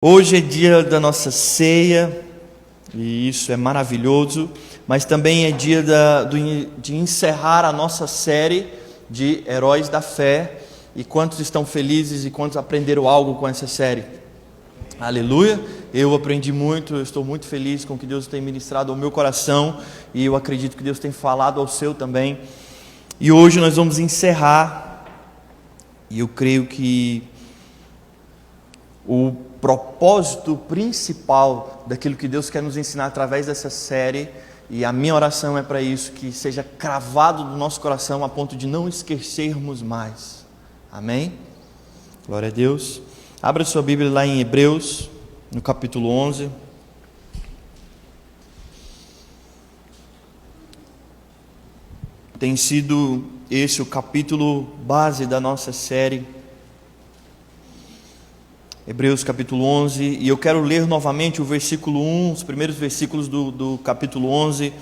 Hoje é dia da nossa ceia, e isso é maravilhoso, mas também é dia de encerrar a nossa série de Heróis da Fé. E quantos estão felizes e quantos aprenderam algo com essa série? Aleluia! Eu aprendi muito, eu estou muito feliz com o que Deus tem ministrado ao meu coração, e eu acredito que Deus tem falado ao seu também. E hoje nós vamos encerrar, e eu creio que o propósito principal daquilo que Deus quer nos ensinar através dessa série, e a minha oração é para isso, que seja cravado no nosso coração a ponto de não esquecermos mais. Amém? Glória a Deus. Abra sua Bíblia lá em Hebreus, no capítulo 11. Tem sido esse o capítulo base da nossa série, Hebreus capítulo 11, e eu quero ler novamente o versículo 1, os primeiros versículos do capítulo 11.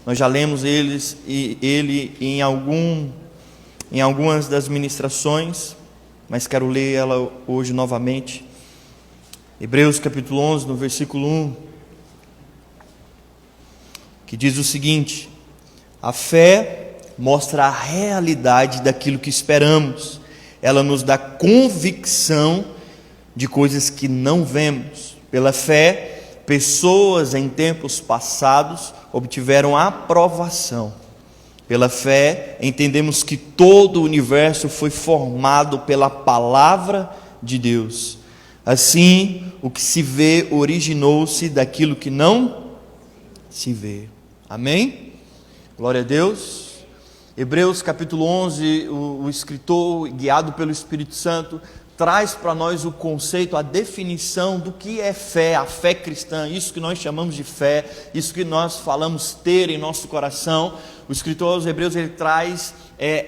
Nós já lemos ele em algumas das ministrações, mas quero ler ela hoje novamente. Hebreus capítulo 11, no versículo 1, que diz o seguinte: a fé mostra a realidade daquilo que esperamos, ela nos dá convicção de coisas que não vemos. Pela fé, pessoas em tempos passados obtiveram aprovação. Pela fé, entendemos que todo o universo foi formado pela palavra de Deus. Assim, o que se vê originou-se daquilo que não se vê. Amém? Glória a Deus. Hebreus capítulo 11, o escritor, guiado pelo Espírito Santo, traz para nós o conceito, a definição do que é fé, a fé cristã, isso que nós chamamos de fé, isso que nós falamos ter em nosso coração. O escritor aos Hebreus, ele traz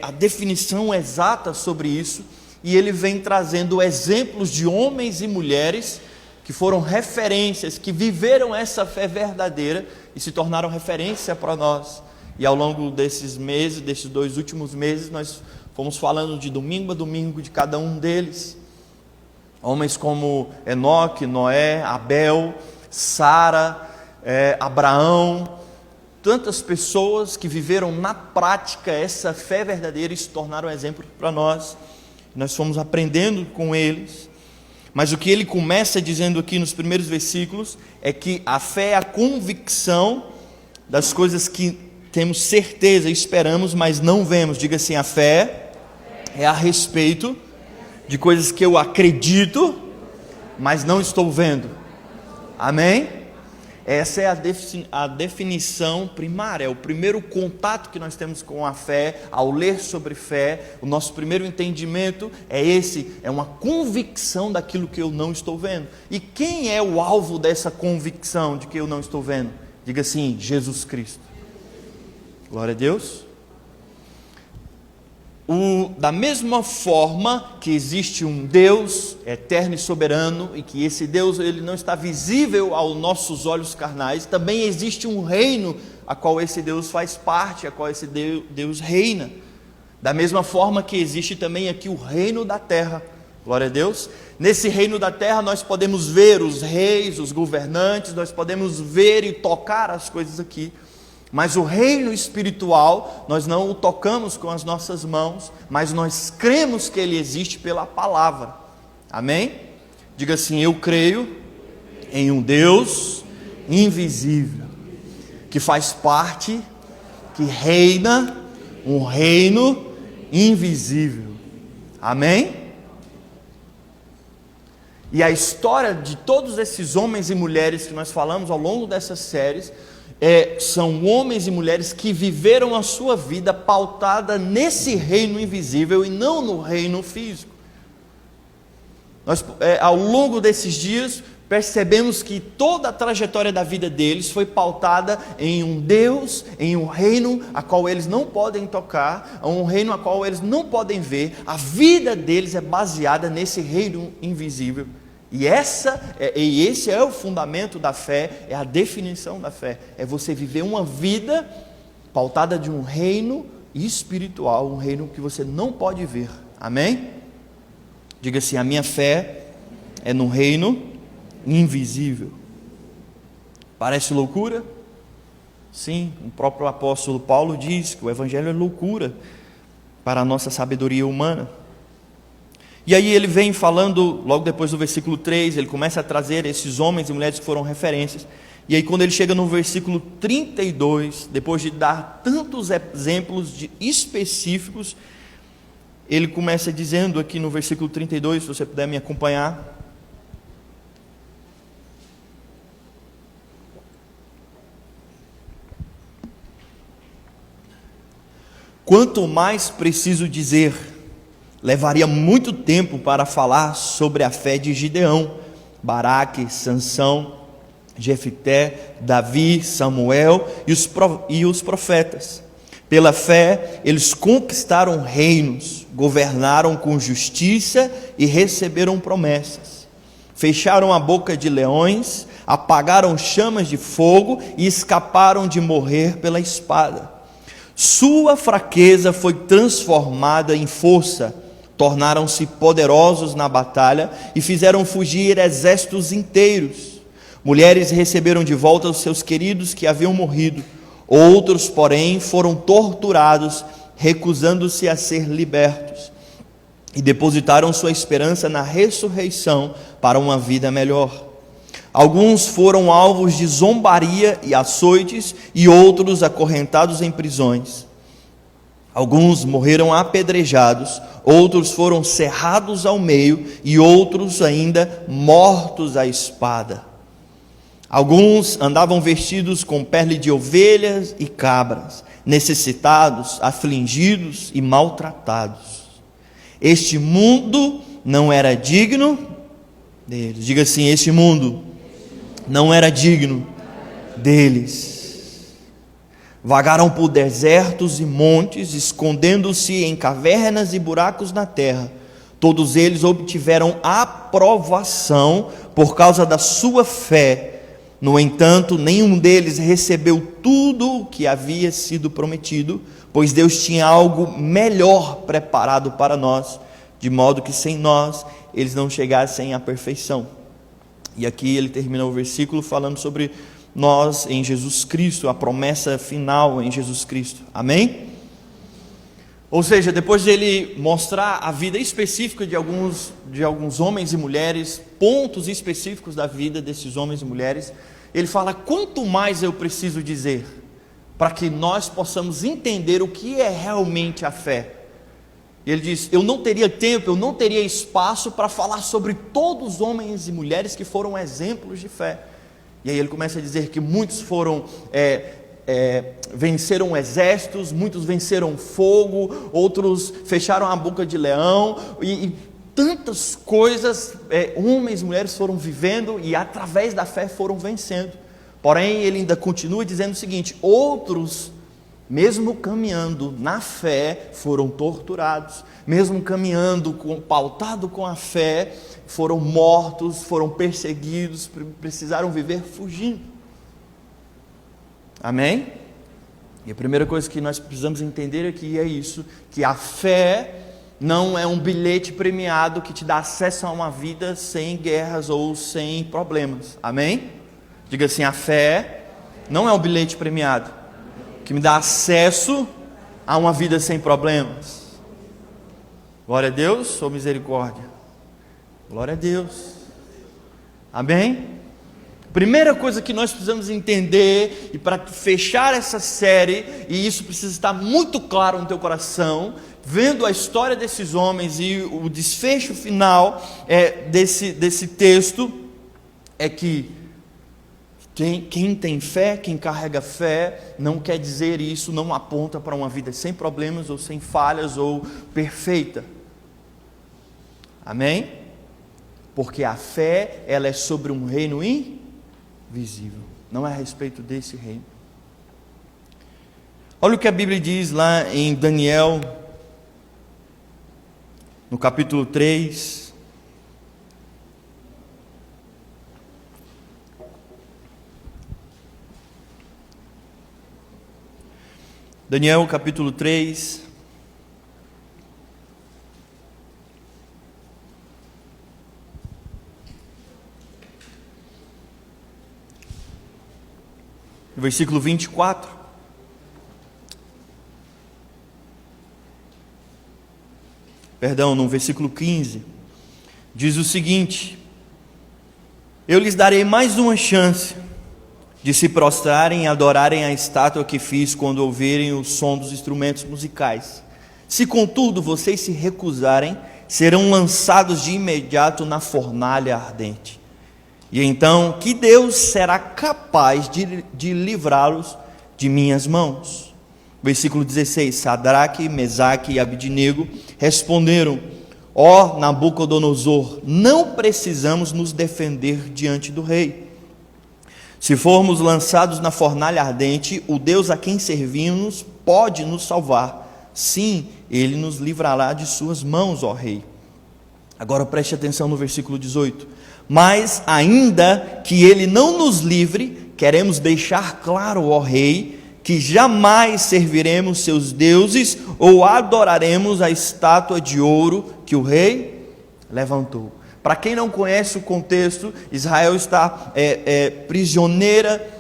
a definição exata sobre isso, e ele vem trazendo exemplos de homens e mulheres que foram referências, que viveram essa fé verdadeira e se tornaram referência para nós. E ao longo desses meses, desses 2 últimos meses, nós fomos falando de domingo a domingo de cada um deles. Homens como Enoque, Noé, Abel, Sara, Abraão, tantas pessoas que viveram na prática essa fé verdadeira e se tornaram exemplo para nós. Nós fomos aprendendo com eles. Mas o que ele começa dizendo aqui nos primeiros versículos é que a fé é a convicção das coisas que temos certeza e esperamos, mas não vemos. Diga assim: a fé é a respeito de coisas que eu acredito, mas não estou vendo. Amém? Essa é a definição primária, é o primeiro contato que nós temos com a fé. Ao ler sobre fé, o nosso primeiro entendimento é esse, é uma convicção daquilo que eu não estou vendo. E quem é o alvo dessa convicção de que eu não estou vendo? Diga assim: Jesus Cristo. Glória a Deus. Da mesma forma que existe um Deus eterno e soberano, e que esse Deus ele não está visível aos nossos olhos carnais, também existe um reino a qual esse Deus faz parte, a qual esse Deus reina. Da mesma forma que existe também aqui o reino da terra. Glória a Deus. Nesse reino da terra nós podemos ver os reis, os governantes, nós podemos ver e tocar as coisas aqui. Mas o reino espiritual, nós não o tocamos com as nossas mãos, mas nós cremos que ele existe pela palavra. Amém? Diga assim: eu creio em um Deus invisível, que faz parte, que reina, um reino invisível. Amém? E a história de todos esses homens e mulheres que nós falamos ao longo dessas séries, são homens e mulheres que viveram a sua vida pautada nesse reino invisível e não no reino físico. Nós, ao longo desses dias, percebemos que toda a trajetória da vida deles foi pautada em um Deus, em um reino a qual eles não podem tocar, um reino a qual eles não podem ver. A vida deles é baseada nesse reino invisível. E esse é o fundamento da fé, é a definição da fé. É você viver uma vida pautada de um reino espiritual, um reino que você não pode ver. Amém? Diga assim: a minha fé é no reino invisível. Parece loucura? Sim, o próprio apóstolo Paulo diz que o Evangelho é loucura para a nossa sabedoria humana. E aí ele vem falando, logo depois do versículo 3, ele começa a trazer esses homens e mulheres que foram referências. E aí quando ele chega no versículo 32, depois de dar tantos exemplos específicos, ele começa dizendo aqui no versículo 32, se você puder me acompanhar. Quanto mais preciso dizer, levaria muito tempo para falar sobre a fé de Gideão, Baraque, Sansão, Jefité, Davi, Samuel e os profetas. Pela fé, eles conquistaram reinos, governaram com justiça e receberam promessas. Fecharam a boca de leões, apagaram chamas de fogo e escaparam de morrer pela espada. Sua fraqueza foi transformada em força, tornaram-se poderosos na batalha e fizeram fugir exércitos inteiros. Mulheres receberam de volta os seus queridos que haviam morrido, outros, porém, foram torturados, recusando-se a ser libertos, e depositaram sua esperança na ressurreição para uma vida melhor. Alguns foram alvos de zombaria e açoites, e outros acorrentados em prisões. Alguns morreram apedrejados, outros foram cerrados ao meio, e outros ainda mortos à espada. Alguns andavam vestidos com pele de ovelhas e cabras, necessitados, afligidos e maltratados. Este mundo não era digno deles. Diga assim: este mundo não era digno deles. Vagaram por desertos e montes, escondendo-se em cavernas e buracos na terra. Todos eles obtiveram aprovação por causa da sua fé. No entanto, nenhum deles recebeu tudo o que havia sido prometido, pois Deus tinha algo melhor preparado para nós, de modo que sem nós eles não chegassem à perfeição. E aqui ele termina o versículo falando sobre nós em Jesus Cristo, a promessa final em Jesus Cristo. Amém? Ou seja, depois de ele mostrar a vida específica de alguns homens e mulheres, pontos específicos da vida desses homens e mulheres, ele fala: quanto mais eu preciso dizer para que nós possamos entender o que é realmente a fé. E ele diz: eu não teria tempo, eu não teria espaço para falar sobre todos os homens e mulheres que foram exemplos de fé. E aí ele começa a dizer que muitos foram venceram exércitos, muitos venceram fogo, outros fecharam a boca de leão, e tantas coisas homens e mulheres foram vivendo e através da fé foram vencendo. Porém ele ainda continua dizendo o seguinte: outros, mesmo caminhando na fé, foram torturados, mesmo caminhando pautado com a fé, foram mortos, foram perseguidos, precisaram viver fugindo. Amém? E a primeira coisa que nós precisamos entender aqui é isso, que a fé não é um bilhete premiado que te dá acesso a uma vida sem guerras ou sem problemas. Amém? Diga assim: a fé não é um bilhete premiado que me dá acesso a uma vida sem problemas. Glória a Deus ou misericórdia? Glória a Deus. Amém? Primeira coisa que nós precisamos entender, e para fechar essa série, e isso precisa estar muito claro no teu coração, vendo a história desses homens e o desfecho final desse texto, é que quem tem fé, quem carrega fé, não quer dizer isso, não aponta para uma vida sem problemas, ou sem falhas, ou perfeita. Amém? Porque a fé, ela é sobre um reino invisível, não é a respeito desse reino. Olha o que a Bíblia diz lá em Daniel, no capítulo 3. Daniel capítulo 3, versículo 24. Perdão, no versículo 15, diz o seguinte: eu lhes darei mais uma chance de se prostrarem e adorarem a estátua que fiz quando ouvirem o som dos instrumentos musicais. Se contudo vocês se recusarem, serão lançados de imediato na fornalha ardente. E então, que Deus será capaz de livrá-los de minhas mãos? Versículo 16, Sadraque, Mesaque e Abidnego responderam: ó Nabucodonosor, não precisamos nos defender diante do rei. Se formos lançados na fornalha ardente, o Deus a quem servimos pode nos salvar. Sim, ele nos livrará de suas mãos, ó rei. Agora preste atenção no versículo 18. Mas ainda que ele não nos livre, queremos deixar claro, ó rei, que jamais serviremos seus deuses ou adoraremos a estátua de ouro que o rei levantou. Para quem não conhece o contexto, Israel está prisioneira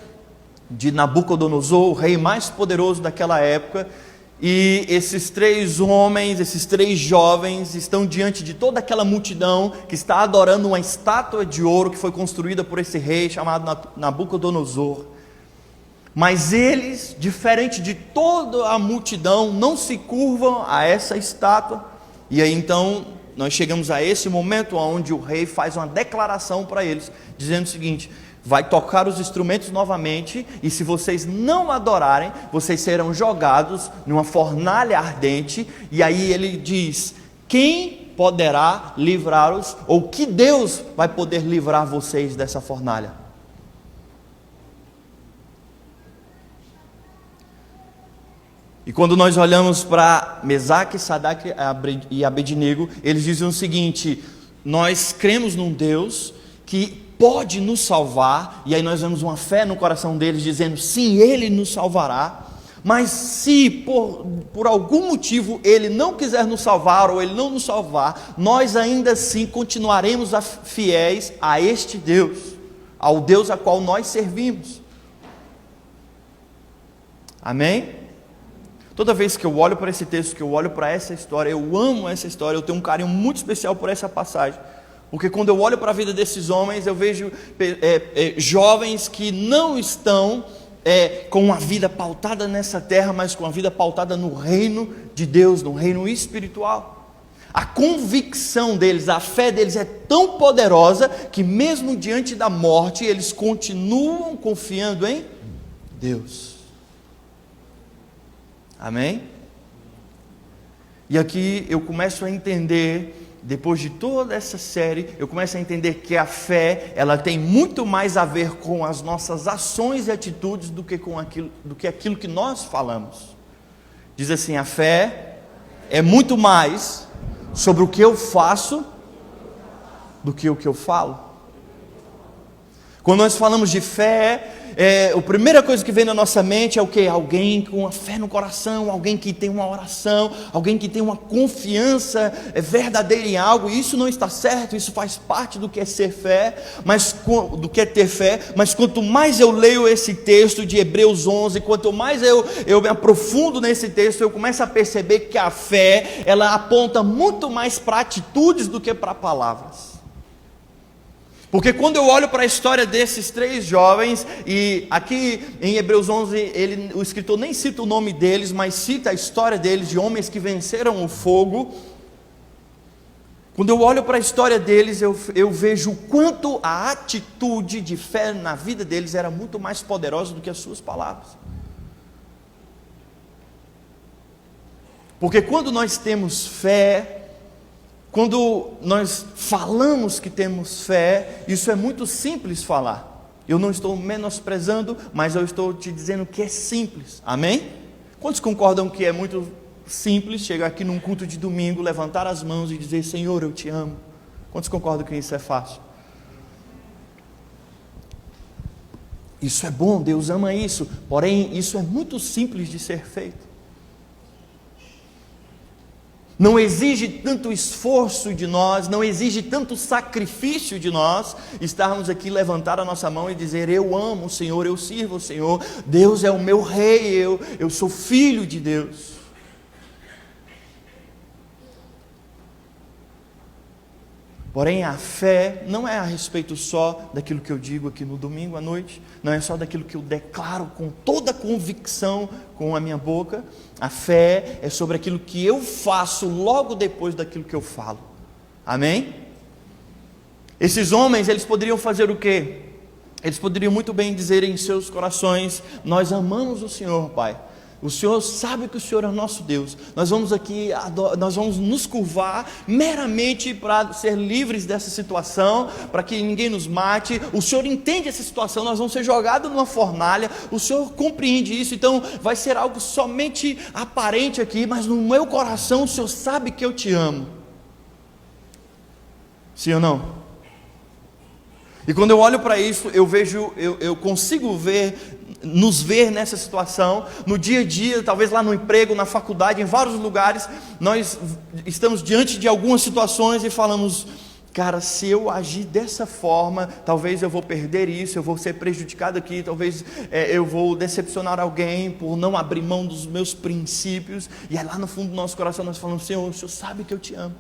de Nabucodonosor, o rei mais poderoso daquela época, e esses três homens, esses três jovens, estão diante de toda aquela multidão que está adorando uma estátua de ouro que foi construída por esse rei chamado Nabucodonosor. Mas eles, diferente de toda a multidão, não se curvam a essa estátua. E aí então nós chegamos a esse momento onde o rei faz uma declaração para eles, dizendo o seguinte: vai tocar os instrumentos novamente, e se vocês não adorarem, vocês serão jogados numa fornalha ardente. E aí ele diz: quem poderá livrá-los, ou que Deus vai poder livrar vocês dessa fornalha? E quando nós olhamos para Mesaque, Sadraque e Abednego, eles dizem o seguinte: nós cremos num Deus que pode nos salvar. E aí nós vemos uma fé no coração deles dizendo: sim, Ele nos salvará. Mas se por algum motivo Ele não quiser nos salvar, ou Ele não nos salvar, nós ainda assim continuaremos fiéis a este Deus, ao Deus a qual nós servimos. Amém? Toda vez que eu olho para esse texto, que eu olho para essa história, eu amo essa história, eu tenho um carinho muito especial por essa passagem. Porque quando eu olho para a vida desses homens, eu vejo jovens que não estão com a vida pautada nessa terra, mas com a vida pautada no reino de Deus, no reino espiritual. A convicção deles, a fé deles é tão poderosa, que mesmo diante da morte, eles continuam confiando em Deus. Amém? E aqui eu começo a entender, depois de toda essa série, eu começo a entender que a fé, ela tem muito mais a ver com as nossas ações e atitudes do que aquilo que nós falamos. Diz assim: a fé é muito mais sobre o que eu faço do que o que eu falo. Quando nós falamos de fé, a primeira coisa que vem na nossa mente é o quê? Alguém com a fé no coração, alguém que tem uma oração, alguém que tem uma confiança verdadeira em algo. E isso não está certo, isso faz parte do que é ser fé, do que é ter fé. Mas quanto mais eu leio esse texto de Hebreus 11, quanto mais eu me aprofundo nesse texto, eu começo a perceber que a fé, ela aponta muito mais para atitudes do que para palavras. Porque quando eu olho para a história desses três jovens, e aqui em Hebreus 11, o escritor nem cita o nome deles, mas cita a história deles, de homens que venceram o fogo. Quando eu olho para a história deles, eu vejo o quanto a atitude de fé na vida deles era muito mais poderosa do que as suas palavras. Porque quando nós temos fé, quando nós falamos que temos fé, isso é muito simples falar. Eu não estou menosprezando, mas eu estou te dizendo que é simples. Amém? Quantos concordam que é muito simples chegar aqui num culto de domingo, levantar as mãos e dizer: Senhor, eu te amo? Quantos concordam que isso é fácil? Isso é bom, Deus ama isso. Porém, isso é muito simples de ser feito. Não exige tanto esforço de nós, não exige tanto sacrifício de nós, estarmos aqui, levantar a nossa mão e dizer: eu amo o Senhor, eu sirvo o Senhor, Deus é o meu rei, eu sou filho de Deus. Porém, a fé não é a respeito só daquilo que eu digo aqui no domingo à noite, não é só daquilo que eu declaro com toda a convicção com a minha boca. A fé é sobre aquilo que eu faço logo depois daquilo que eu falo. Amém? Esses homens, eles poderiam fazer o quê? Eles poderiam muito bem dizer em seus corações: nós amamos o Senhor, Pai. O Senhor sabe que o Senhor é nosso Deus. Nós vamos aqui, nós vamos nos curvar meramente para ser livres dessa situação, para que ninguém nos mate. O Senhor entende essa situação, nós vamos ser jogados numa fornalha. O Senhor compreende isso, então vai ser algo somente aparente aqui, mas no meu coração o Senhor sabe que eu te amo. Sim ou não? E quando eu olho para isso, eu consigo nos ver nessa situação, no dia a dia, talvez lá no emprego, na faculdade, em vários lugares, nós estamos diante de algumas situações e falamos: cara, se eu agir dessa forma, talvez eu vou perder isso, eu vou ser prejudicado aqui, talvez eu vou decepcionar alguém por não abrir mão dos meus princípios. E aí lá no fundo do nosso coração nós falamos: Senhor, o Senhor sabe que eu te amo,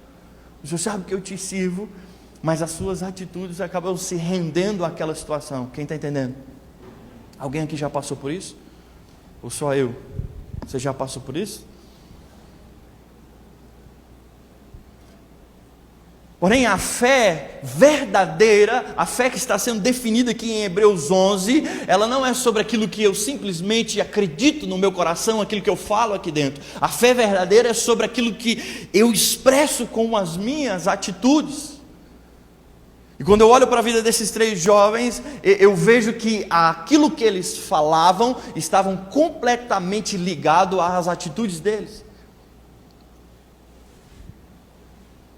o Senhor sabe que eu te sirvo, mas as suas atitudes acabam se rendendo àquela situação. Quem está entendendo? Alguém aqui já passou por isso? Ou só eu? Você já passou por isso? Porém, a fé verdadeira, a fé que está sendo definida aqui em Hebreus 11, ela não é sobre aquilo que eu simplesmente acredito no meu coração, aquilo que eu falo aqui dentro. A fé verdadeira é sobre aquilo que eu expresso com as minhas atitudes. E quando eu olho para a vida desses três jovens, eu vejo que aquilo que eles falavam estavam completamente ligado às atitudes deles.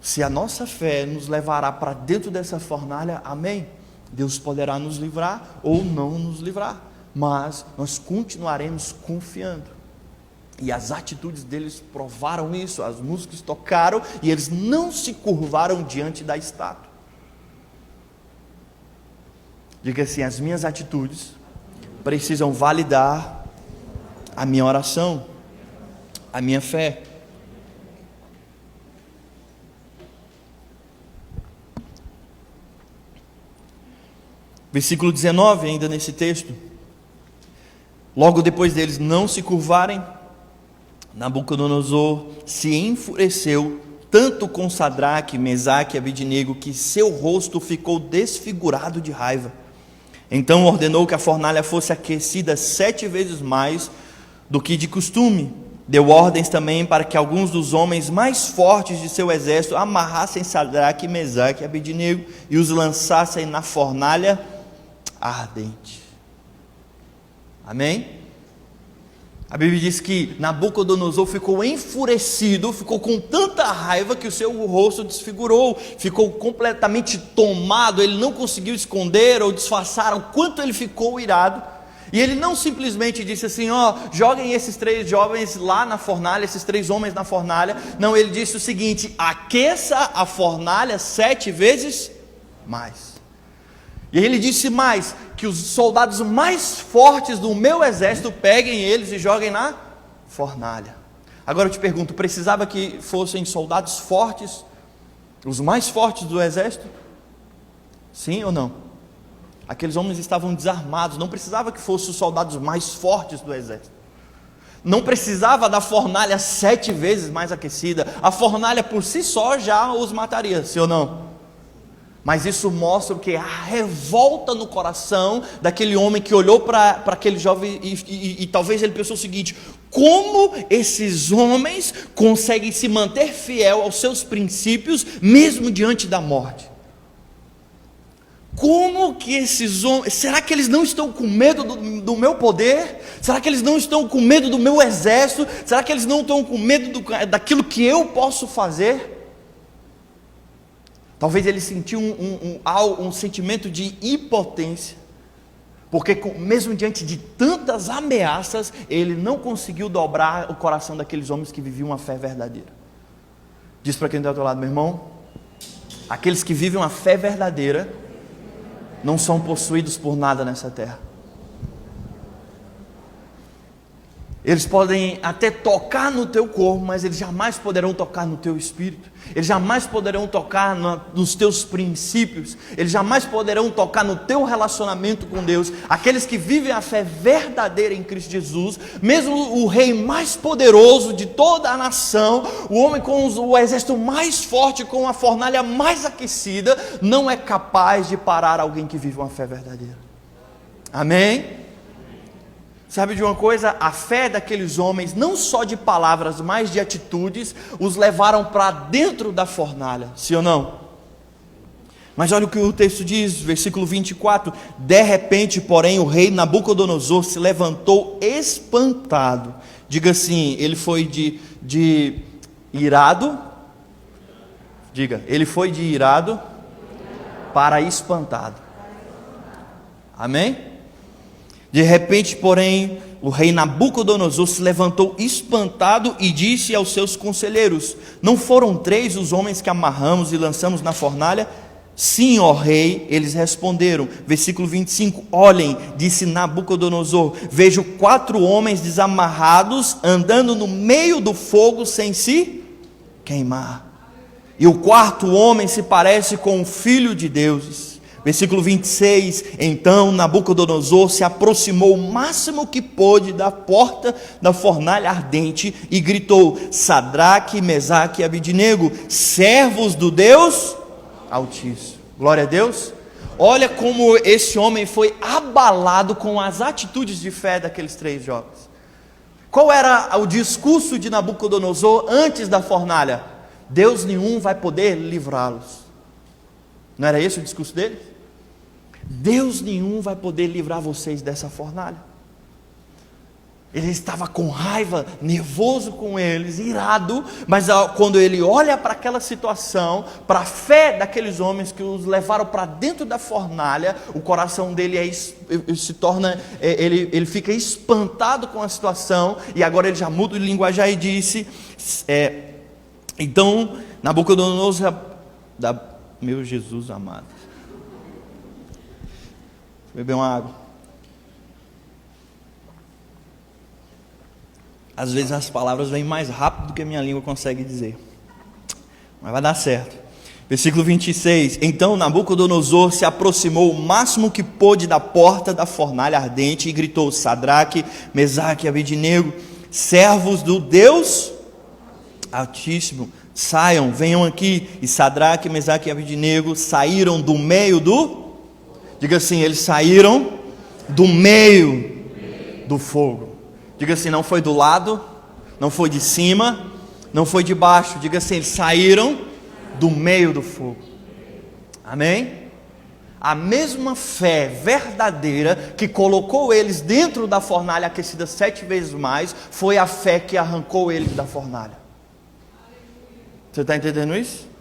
Se a nossa fé nos levará para dentro dessa fornalha, amém, Deus poderá nos livrar ou não nos livrar, mas nós continuaremos confiando. E as atitudes deles provaram isso, as músicas tocaram e eles não se curvaram diante da estátua. Diga assim: as minhas atitudes precisam validar a minha oração, a minha fé. Versículo 19, ainda nesse texto: logo depois deles não se curvarem, Nabucodonosor se enfureceu tanto com Sadraque, Mesaque e Abednego, que seu rosto ficou desfigurado de raiva. Então ordenou que a fornalha fosse aquecida 7 vezes mais do que de costume. Deu ordens também para que alguns dos homens mais fortes de seu exército amarrassem Sadraque, Mesaque e Abednego e os lançassem na fornalha ardente. Amém? A Bíblia diz que Nabucodonosor ficou enfurecido, ficou com tanta raiva que o seu rosto desfigurou, ficou completamente tomado, ele não conseguiu esconder ou disfarçar o quanto ele ficou irado. E ele não simplesmente disse assim: joguem esses 3 jovens lá na fornalha, esses 3 homens na fornalha. Não, ele disse o seguinte: aqueça a fornalha 7 vezes mais. E ele disse mais: que os soldados mais fortes do meu exército peguem eles e joguem na fornalha. Agora eu te pergunto, precisava que fossem soldados fortes, os mais fortes do exército? Sim ou não? Aqueles homens estavam desarmados, não precisava que fossem os soldados mais fortes do exército. Não precisava da fornalha 7 vezes mais aquecida. A fornalha por si só já os mataria, sim ou não? Mas isso mostra o que? A revolta no coração daquele homem que olhou para aquele jovem e talvez ele pensou o seguinte: como esses homens conseguem se manter fiel aos seus princípios mesmo diante da morte? Como que esses homens, será que eles não estão com medo do meu poder? Será que eles não estão com medo do meu exército? Será que eles não estão com medo daquilo que eu posso fazer? Talvez ele sentiu um sentimento de impotência, porque mesmo diante de tantas ameaças, ele não conseguiu dobrar o coração daqueles homens que viviam uma fé verdadeira. Diz para quem está ao teu lado: meu irmão, aqueles que vivem uma fé verdadeira não são possuídos por nada nessa terra. Eles podem até tocar no teu corpo, mas eles jamais poderão tocar no teu espírito. Eles jamais poderão tocar nos teus princípios. Eles jamais poderão tocar no teu relacionamento com Deus. Aqueles que vivem a fé verdadeira em Cristo Jesus, mesmo o rei mais poderoso de toda a nação, o homem com o exército mais forte, com a fornalha mais aquecida, não é capaz de parar alguém que vive uma fé verdadeira. Amém? Sabe de uma coisa? A fé daqueles homens, não só de palavras, mas de atitudes, os levaram para dentro da fornalha, sim ou não? Mas olha o que o texto diz, versículo 24: de repente, porém, o rei Nabucodonosor se levantou espantado. Diga assim, ele foi de irado, diga, ele foi de irado para espantado. Amém? De repente, porém, o rei Nabucodonosor se levantou espantado e disse aos seus conselheiros: não foram 3 os homens que amarramos e lançamos na fornalha? Sim, ó rei, eles responderam. Versículo 25: olhem, disse Nabucodonosor, vejo 4 homens desamarrados, andando no meio do fogo sem se queimar. E o 4º homem se parece com o Filho de Deus. Versículo 26, então Nabucodonosor se aproximou o máximo que pôde da porta da fornalha ardente e gritou: Sadraque, Mesaque e Abidnego, servos do Deus Altíssimo. Glória a Deus. Olha como esse homem foi abalado com as atitudes de fé daqueles 3 jovens. Qual era o discurso de Nabucodonosor antes da fornalha? Deus nenhum vai poder livrá-los. Não era esse o discurso dele? Deus nenhum vai poder livrar vocês dessa fornalha. Ele estava com raiva, nervoso com eles, irado, mas quando ele olha para aquela situação, para a fé daqueles homens que os levaram para dentro da fornalha, o coração dele ele fica espantado com a situação, e agora ele já muda de linguajar e disse, então Nabucodonosor, meu Jesus amado, beber uma água. Às vezes as palavras vêm mais rápido do que a minha língua consegue dizer, mas vai dar certo. Versículo 26, então Nabucodonosor se aproximou o máximo que pôde da porta da fornalha ardente e gritou: Sadraque, Mesaque e Abidnego, servos do Deus Altíssimo, saiam, venham aqui. E Sadraque, Mesaque e Abidnego saíram do meio do... Diga assim, eles saíram do meio do fogo. Diga assim, não foi do lado, não foi de cima, não foi de baixo. Diga assim, eles saíram do meio do fogo. Amém? A mesma fé verdadeira que colocou eles dentro da fornalha aquecida 7 vezes mais, foi a fé que arrancou eles da fornalha. Você está entendendo isso?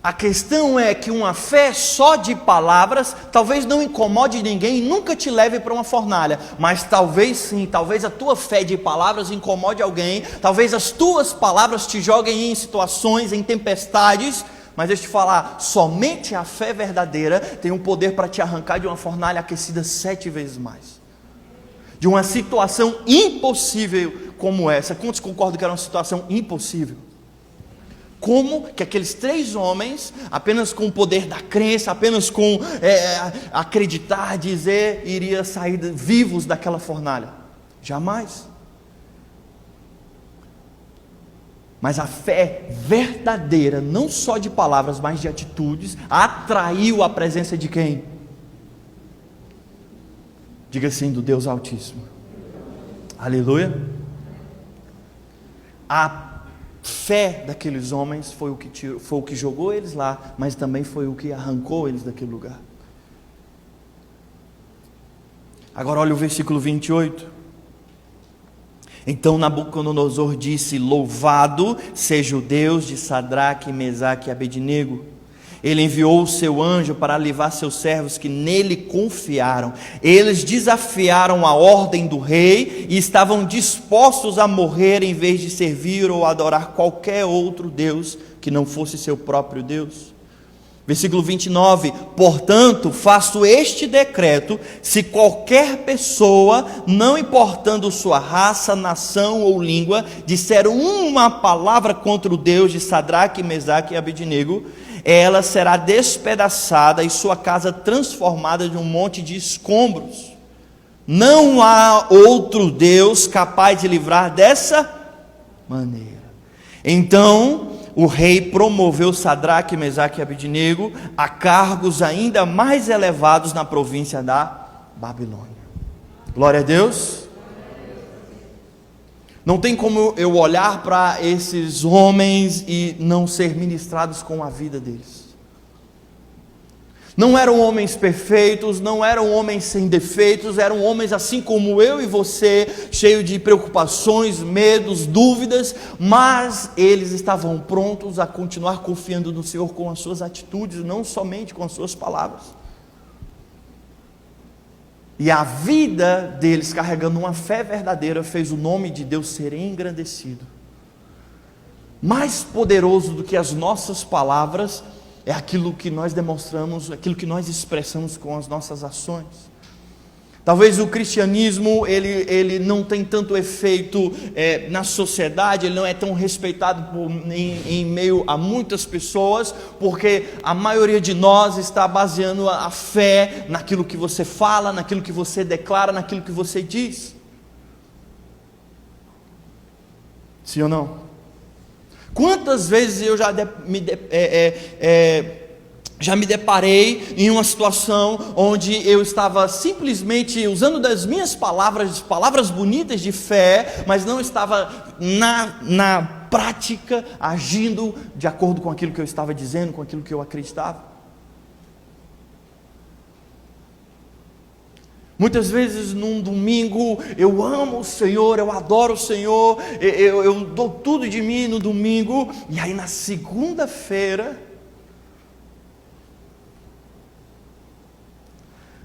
A questão é que uma fé só de palavras talvez não incomode ninguém e nunca te leve para uma fornalha, mas talvez sim, talvez a tua fé de palavras incomode alguém, talvez as tuas palavras te joguem em situações, em tempestades, mas deixa eu te falar, somente a fé verdadeira tem o poder para te arrancar de uma fornalha aquecida 7 vezes mais, de uma situação impossível como essa. Quantos concordam que era uma situação impossível? Como que aqueles 3 homens, apenas com o poder da crença, apenas com acreditar, dizer, iria sair vivos daquela fornalha? Jamais. Mas a fé verdadeira, não só de palavras, mas de atitudes, atraiu a presença de quem? Diga assim, do Deus Altíssimo. Aleluia. A fé daqueles homens foi o que jogou eles lá, mas também foi o que arrancou eles daquele lugar. Agora olha o versículo 28. Então Nabucodonosor disse: Louvado seja o Deus de Sadraque, Mesaque e Abednego, Ele enviou o seu anjo para livrar seus servos que nele confiaram. Eles desafiaram a ordem do rei e estavam dispostos a morrer em vez de servir ou adorar qualquer outro Deus que não fosse seu próprio Deus. Versículo 29, portanto, faço este decreto: se qualquer pessoa, não importando sua raça, nação ou língua, disser uma palavra contra o Deus de Sadraque, Mesaque e Abednego, ela será despedaçada e sua casa transformada em um monte de escombros. Não há outro Deus capaz de livrar dessa maneira. Então o rei promoveu Sadraque, Mesaque e Abednego a cargos ainda mais elevados na província da Babilônia. Glória a Deus. Não tem como eu olhar para esses homens e não ser ministrados com a vida deles. Não eram homens perfeitos, não eram homens sem defeitos, eram homens assim como eu e você, cheios de preocupações, medos, dúvidas, mas eles estavam prontos a continuar confiando no Senhor com as suas atitudes, não somente com as suas palavras. E a vida deles, carregando uma fé verdadeira, fez o nome de Deus ser engrandecido. Mais poderoso do que as nossas palavras é aquilo que nós demonstramos, aquilo que nós expressamos com as nossas ações. Talvez o cristianismo, ele não tem tanto efeito na sociedade, ele não é tão respeitado em meio a muitas pessoas, porque a maioria de nós está baseando a fé naquilo que você fala, naquilo que você declara, naquilo que você diz. Sim ou não? Quantas vezes eu já me deparei em uma situação onde eu estava simplesmente usando das minhas palavras bonitas de fé, mas não estava na prática agindo de acordo com aquilo que eu estava dizendo, com aquilo que eu acreditava. Muitas vezes num domingo eu amo o Senhor, eu adoro o Senhor, eu dou tudo de mim no domingo, e aí na segunda-feira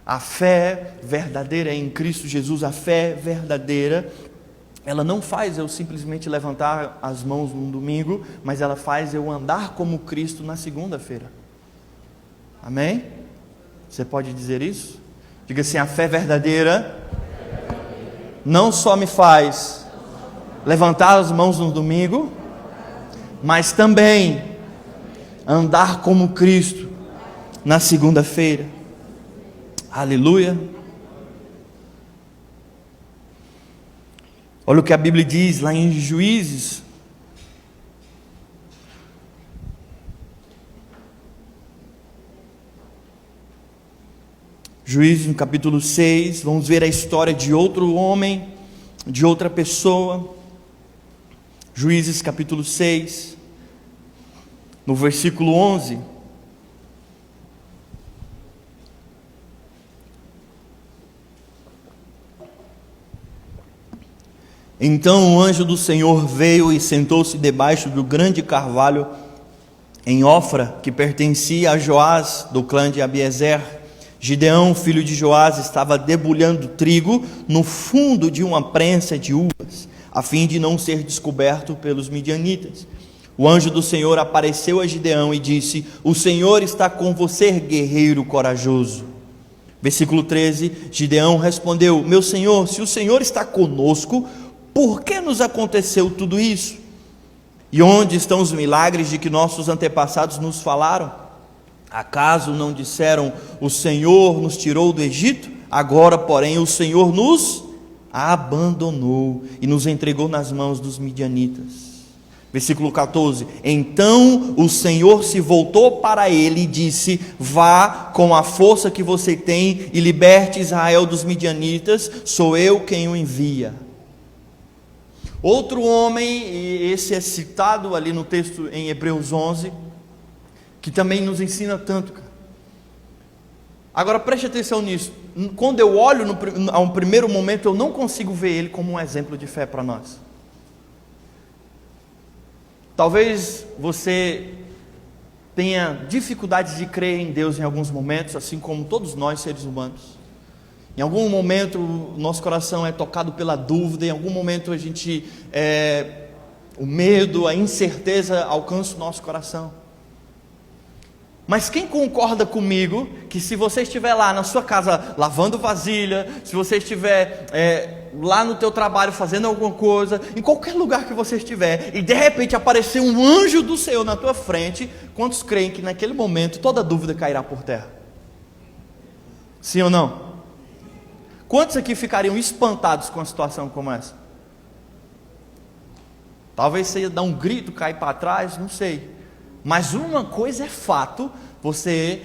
a fé verdadeira em Cristo Jesus, a fé verdadeira, ela não faz eu simplesmente levantar as mãos no domingo, mas ela faz eu andar como Cristo na segunda-feira. Amém? Você pode dizer isso? Diga assim: a fé verdadeira não só me faz levantar as mãos no domingo, mas também andar como Cristo na segunda-feira. Aleluia. Olha o que a Bíblia diz lá em Juízes. Juízes no capítulo 6, vamos ver a história de outro homem, de outra pessoa. Juízes capítulo 6, no versículo 11. Então o anjo do Senhor veio e sentou-se debaixo do grande carvalho em Ofra, que pertencia a Joás, do clã de Abiezer. Gideão, filho de Joás, estava debulhando trigo no fundo de uma prensa de uvas, a fim de não ser descoberto pelos midianitas. O anjo do Senhor apareceu a Gideão e disse: o Senhor está com você, guerreiro corajoso. Versículo 13, Gideão respondeu: meu Senhor, se o Senhor está conosco, por que nos aconteceu tudo isso? E onde estão os milagres de que nossos antepassados nos falaram? Acaso não disseram: o Senhor nos tirou do Egito? Agora, porém, o Senhor nos abandonou e nos entregou nas mãos dos midianitas. Versículo 14, então o Senhor se voltou para ele e disse: vá com a força que você tem e liberte Israel dos midianitas, sou eu quem o envia. Outro homem, e esse é citado ali no texto em Hebreus 11, que também nos ensina tanto, cara. Agora preste atenção nisso. Quando eu olho a um primeiro momento, eu não consigo ver ele como um exemplo de fé para nós. Talvez você tenha dificuldades de crer em Deus em alguns momentos, assim como todos nós seres humanos. Em algum momento o nosso coração é tocado pela dúvida, em algum momento o medo, a incerteza alcança o nosso coração. Mas quem concorda comigo que se você estiver lá na sua casa lavando vasilha, se você estiver lá no teu trabalho fazendo alguma coisa, em qualquer lugar que você estiver, e de repente aparecer um anjo do Senhor na tua frente, quantos creem que naquele momento toda dúvida cairá por terra? Sim ou não? Quantos aqui ficariam espantados com uma situação como essa? Talvez você ia dar um grito, cair para trás, não sei. Mas uma coisa é fato, você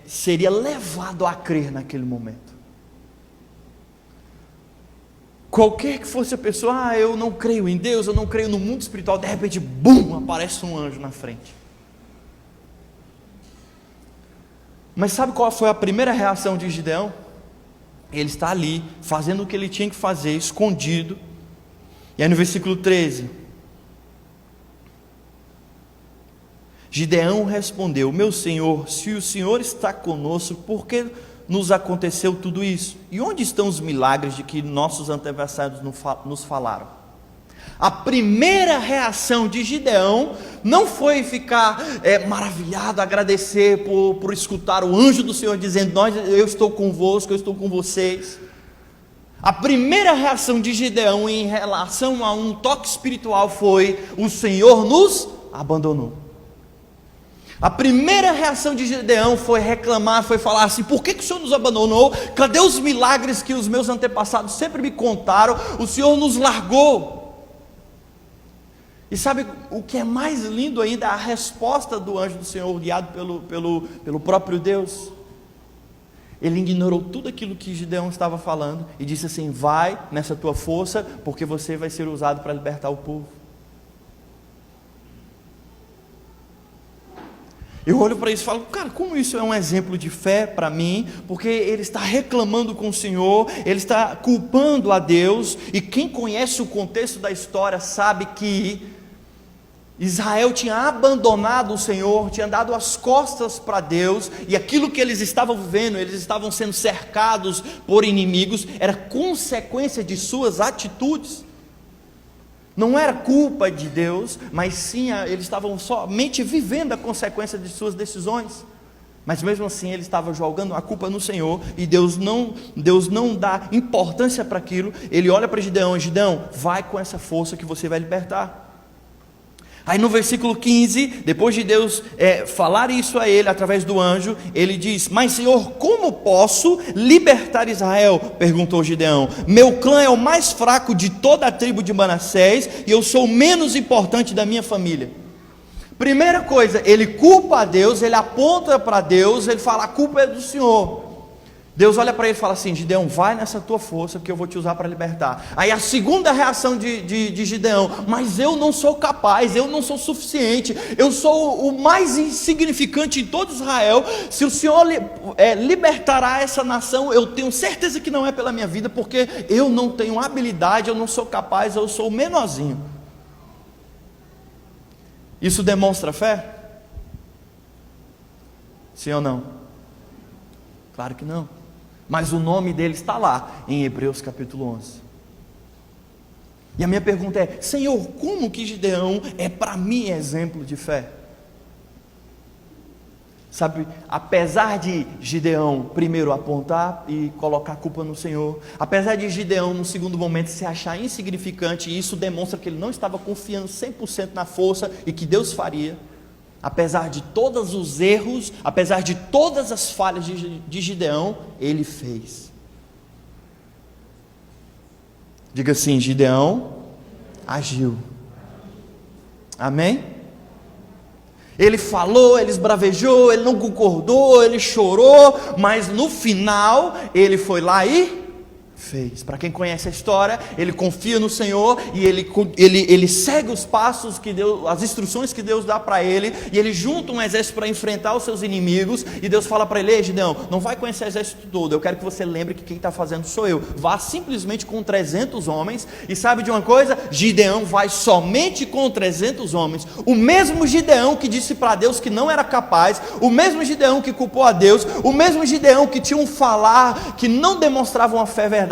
seria levado a crer naquele momento. Qualquer que fosse a pessoa, eu não creio em Deus, eu não creio no mundo espiritual, de repente, bum, aparece um anjo na frente. Mas sabe qual foi a primeira reação de Gideão? Ele está ali, fazendo o que ele tinha que fazer, escondido. E aí no versículo 13, Gideão respondeu: meu Senhor, se o Senhor está conosco, por que nos aconteceu tudo isso? E onde estão os milagres de que nossos antepassados nos falaram? A primeira reação de Gideão não foi ficar maravilhado, agradecer por escutar o anjo do Senhor dizendo: eu estou convosco, eu estou com vocês. A primeira reação de Gideão em relação a um toque espiritual foi: o Senhor nos abandonou. A primeira reação de Gideão foi reclamar, foi falar assim: por que o Senhor nos abandonou? Cadê os milagres que os meus antepassados sempre me contaram? O Senhor nos largou. E sabe o que é mais lindo ainda? A resposta do anjo do Senhor, guiado pelo próprio Deus. Ele ignorou tudo aquilo que Gideão estava falando e disse assim: vai nessa tua força, porque você vai ser usado para libertar o povo. Eu olho para isso e falo: cara, como isso é um exemplo de fé para mim? Porque ele está reclamando com o Senhor, ele está culpando a Deus, e quem conhece o contexto da história sabe que Israel tinha abandonado o Senhor, tinha dado as costas para Deus, e aquilo que eles estavam vivendo, eles estavam sendo cercados por inimigos, era consequência de suas atitudes. Não era culpa de Deus, mas sim, eles estavam somente vivendo a consequência de suas decisões. Mas mesmo assim ele estava jogando a culpa no Senhor, e Deus não dá importância para aquilo. Ele olha para Gideão: Gideão, vai com essa força que você vai libertar. Aí no versículo 15, depois de Deus falar isso a ele através do anjo, ele diz: mas Senhor, como posso libertar Israel? Perguntou Gideão. Meu clã é o mais fraco de toda a tribo de Manassés, e eu sou o menos importante da minha família. Primeira coisa, ele culpa a Deus, ele aponta para Deus, ele fala: a culpa é do Senhor. Deus olha para ele e fala assim: Gideão, vai nessa tua força, porque eu vou te usar para libertar. Aí a segunda reação de Gideão: mas eu não sou capaz, eu não sou suficiente, eu sou o mais insignificante em todo Israel. Se o Senhor libertará essa nação, eu tenho certeza que não é pela minha vida, porque eu não tenho habilidade, eu não sou capaz, eu sou o menorzinho. Isso demonstra fé? Sim ou não? Claro que não. Mas o nome dele está lá em Hebreus capítulo 11. E a minha pergunta é: Senhor, como que Gideão é para mim exemplo de fé? Sabe, apesar de Gideão primeiro apontar e colocar a culpa no Senhor, apesar de Gideão no segundo momento se achar insignificante, e isso demonstra que ele não estava confiando 100% na força e que Deus faria, apesar de todos os erros, apesar de todas as falhas de Gideão, ele fez. Diga assim: Gideão agiu. Amém? Ele falou, ele esbravejou, ele não concordou, ele chorou, mas no final ele foi lá e fez. Para quem conhece a história, ele confia no Senhor e ele segue os passos que Deus, as instruções que Deus dá para ele, e ele junta um exército para enfrentar os seus inimigos, e Deus fala para ele: ei, Gideão, não vai com esse exército todo, eu quero que você lembre que quem está fazendo sou eu. Vá simplesmente com 300 homens, e sabe de uma coisa? Gideão vai somente com 300 homens, o mesmo Gideão que disse para Deus que não era capaz, o mesmo Gideão que culpou a Deus, o mesmo Gideão que tinha um falar que não demonstrava uma fé verdadeira,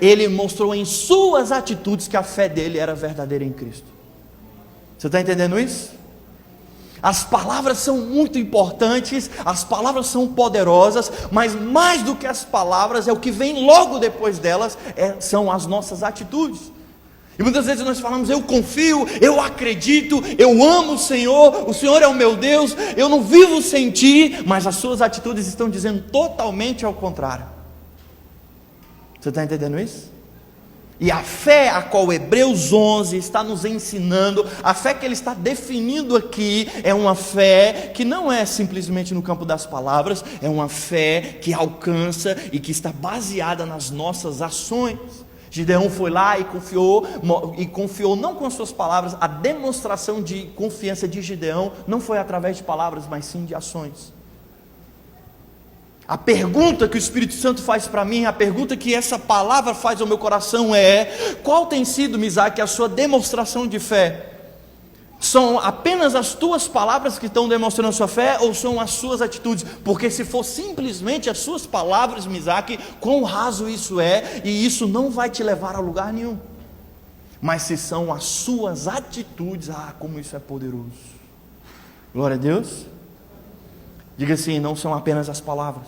ele mostrou em suas atitudes que a fé dele era verdadeira em Cristo. Você está entendendo isso? As palavras são muito importantes, as palavras são poderosas, mas mais do que as palavras, é o que vem logo depois delas, são as nossas atitudes. E muitas vezes nós falamos: eu confio, eu acredito, eu amo o Senhor é o meu Deus, eu não vivo sem Ti, mas as suas atitudes estão dizendo totalmente ao contrário. Você está entendendo isso? E a fé a qual Hebreus 11 está nos ensinando, a fé que ele está definindo aqui, é uma fé que não é simplesmente no campo das palavras, é uma fé que alcança e que está baseada nas nossas ações. Gideão foi lá e confiou não com as suas palavras. A demonstração de confiança de Gideão não foi através de palavras, mas sim de ações. A pergunta que o Espírito Santo faz para mim, a pergunta que essa palavra faz ao meu coração é: qual tem sido, Misaque, a sua demonstração de fé? São apenas as tuas palavras que estão demonstrando a sua fé, ou são as suas atitudes? Porque se for simplesmente as suas palavras, Misaque, quão raso isso é, e isso não vai te levar a lugar nenhum. Mas se são as suas atitudes, como isso é poderoso. Glória a Deus. Diga assim: não são apenas as palavras,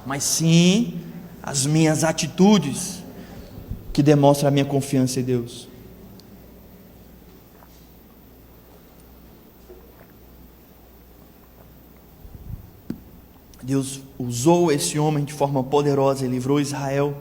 mas sim as minhas atitudes que demonstram a minha confiança em Deus. Deus usou esse homem de forma poderosa e livrou Israel,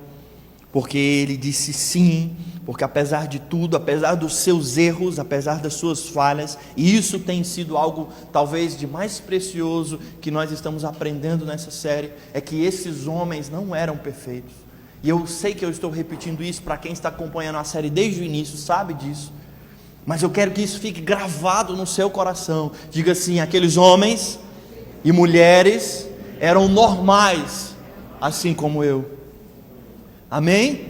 porque ele disse sim, porque apesar de tudo, apesar dos seus erros, apesar das suas falhas, e isso tem sido algo talvez de mais precioso que nós estamos aprendendo nessa série, é que esses homens não eram perfeitos. E eu sei que eu estou repetindo isso para quem está acompanhando a série desde o início, sabe disso, mas eu quero que isso fique gravado no seu coração. Diga assim: aqueles homens e mulheres eram normais, assim como eu. Amém?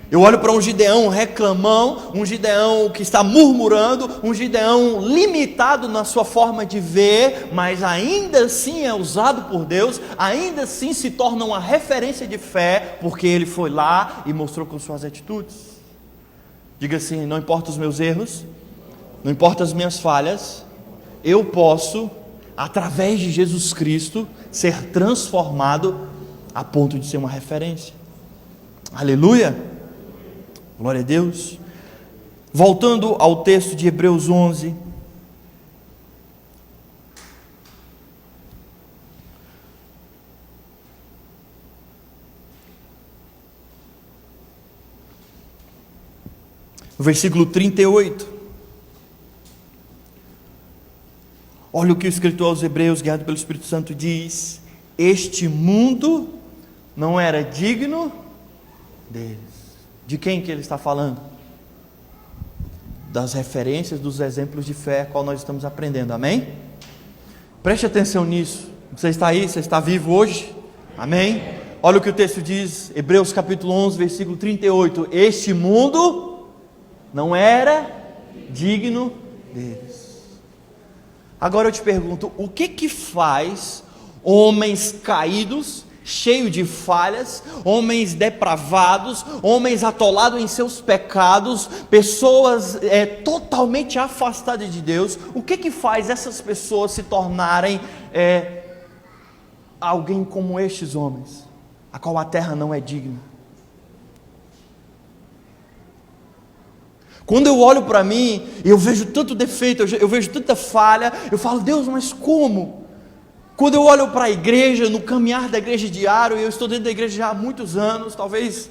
Eu olho para um Gideão reclamão, um Gideão que está murmurando, um Gideão limitado na sua forma de ver, mas ainda assim é usado por Deus, ainda assim se torna uma referência de fé, porque ele foi lá e mostrou com suas atitudes. Diga assim: não importa os meus erros, não importa as minhas falhas, eu posso, através de Jesus Cristo, ser transformado a ponto de ser uma referência. Aleluia! Glória a Deus. Voltando ao texto de Hebreus 11, versículo 38. Olha o que o escritor aos Hebreus, guiado pelo Espírito Santo, diz: este mundo não era digno deles. De quem que ele está falando? Das referências, dos exemplos de fé, qual nós estamos aprendendo, amém? Preste atenção nisso. Você está aí, você está vivo hoje? Amém? Olha o que o texto diz, Hebreus capítulo 11, versículo 38. Este mundo não era digno deles. Agora eu te pergunto: o que faz homens caídos, cheios de falhas, homens depravados, homens atolados em seus pecados, pessoas totalmente afastadas de Deus, o que faz essas pessoas se tornarem alguém como estes homens, a qual a terra não é digna? Quando eu olho para mim, eu vejo tanto defeito, eu vejo tanta falha, eu falo: Deus, mas como? Quando eu olho para a igreja, no caminhar da igreja diário, eu estou dentro da igreja já há muitos anos, talvez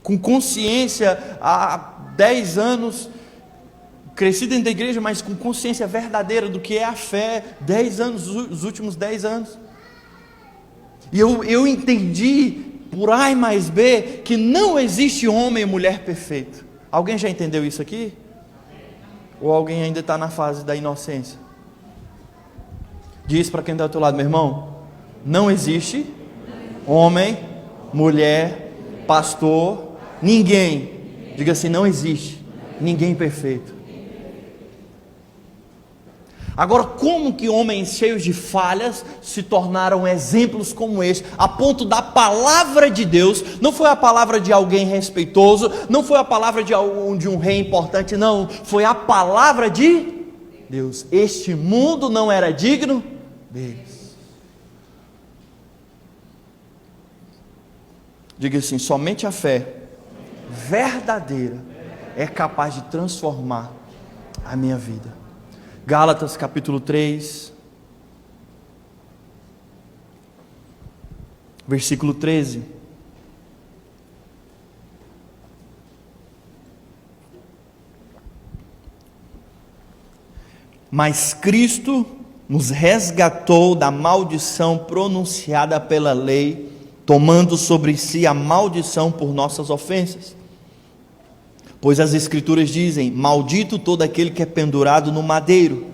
com consciência há 10 anos, cresci dentro da igreja, mas com consciência verdadeira do que é a fé, 10 anos, os últimos 10 anos, e eu entendi por A mais B, que não existe homem e mulher perfeito. Alguém já entendeu isso aqui? Ou alguém ainda está na fase da inocência? Diz para quem está ao teu lado, meu irmão, não existe homem, mulher, pastor, ninguém. Diga assim, não existe ninguém perfeito. Agora, como que homens cheios de falhas se tornaram exemplos como este, a ponto da palavra de Deus, não foi a palavra de alguém respeitoso, não foi a palavra de um rei importante, não, foi a palavra de Deus. Este mundo não era digno deles. Diga assim, somente a fé verdadeira é capaz de transformar a minha vida. Gálatas capítulo 3, versículo 13. Mas Cristo nos resgatou da maldição pronunciada pela lei, tomando sobre si a maldição por nossas ofensas. Pois as Escrituras dizem, maldito todo aquele que é pendurado no madeiro.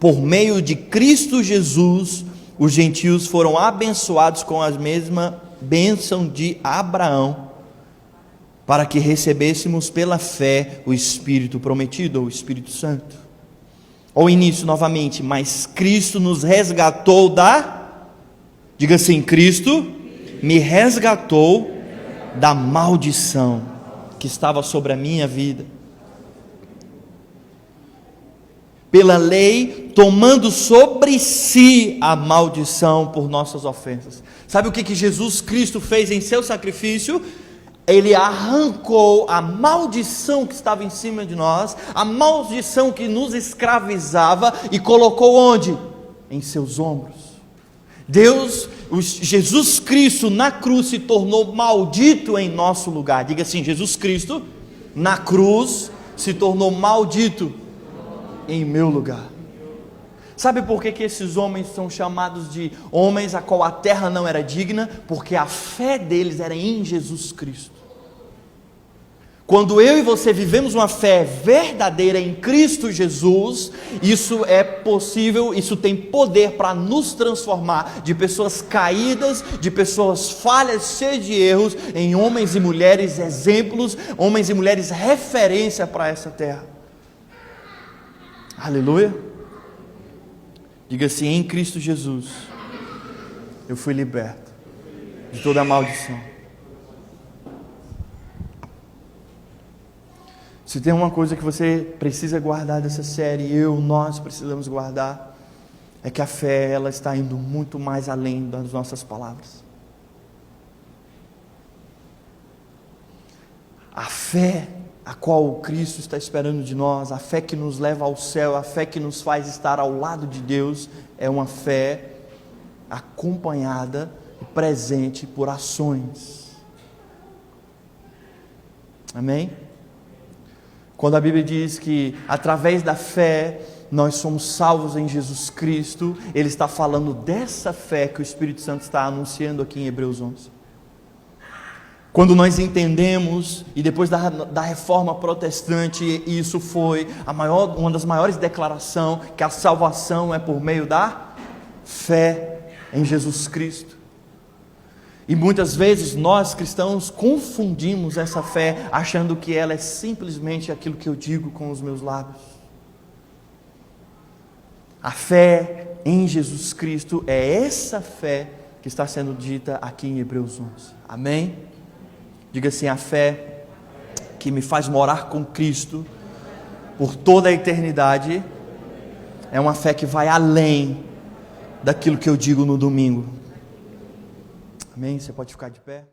Por meio de Cristo Jesus, os gentios foram abençoados com a mesma bênção de Abraão, para que recebêssemos pela fé o Espírito prometido, ou o Espírito Santo. Ao início novamente, mas Cristo nos resgatou diga assim, Cristo me resgatou da maldição que estava sobre a minha vida. Pela lei, tomando sobre si a maldição por nossas ofensas. Sabe o que Jesus Cristo fez em seu sacrifício? Ele arrancou a maldição que estava em cima de nós, a maldição que nos escravizava, e colocou onde? Em seus ombros. Jesus Cristo na cruz se tornou maldito em nosso lugar. Diga assim, Jesus Cristo na cruz se tornou maldito em meu lugar. Sabe por que esses homens são chamados de homens a qual a terra não era digna? Porque a fé deles era em Jesus Cristo. Quando eu e você vivemos uma fé verdadeira em Cristo Jesus, isso é possível, isso tem poder para nos transformar de pessoas caídas, de pessoas falhas, cheias de erros, em homens e mulheres exemplos, homens e mulheres referência para essa terra. Aleluia. Diga assim, em Cristo Jesus, eu fui liberto de toda a maldição. Se tem uma coisa que você precisa guardar dessa série, nós precisamos guardar, é que a fé, ela está indo muito mais além das nossas palavras. A fé a qual Cristo está esperando de nós, a fé que nos leva ao céu, a fé que nos faz estar ao lado de Deus, é uma fé acompanhada e presente por ações. Amém? Quando a Bíblia diz que através da fé nós somos salvos em Jesus Cristo, Ele está falando dessa fé que o Espírito Santo está anunciando aqui em Hebreus 11. Quando nós entendemos, e depois da reforma protestante, isso foi uma das maiores declarações, que a salvação é por meio da fé em Jesus Cristo. E muitas vezes nós cristãos confundimos essa fé, achando que ela é simplesmente aquilo que eu digo com os meus lábios. A fé em Jesus Cristo é essa fé que está sendo dita aqui em Hebreus 11. Amém? Diga assim, a fé que me faz morar com Cristo por toda a eternidade é uma fé que vai além daquilo que eu digo no domingo. Amém? Você pode ficar de pé?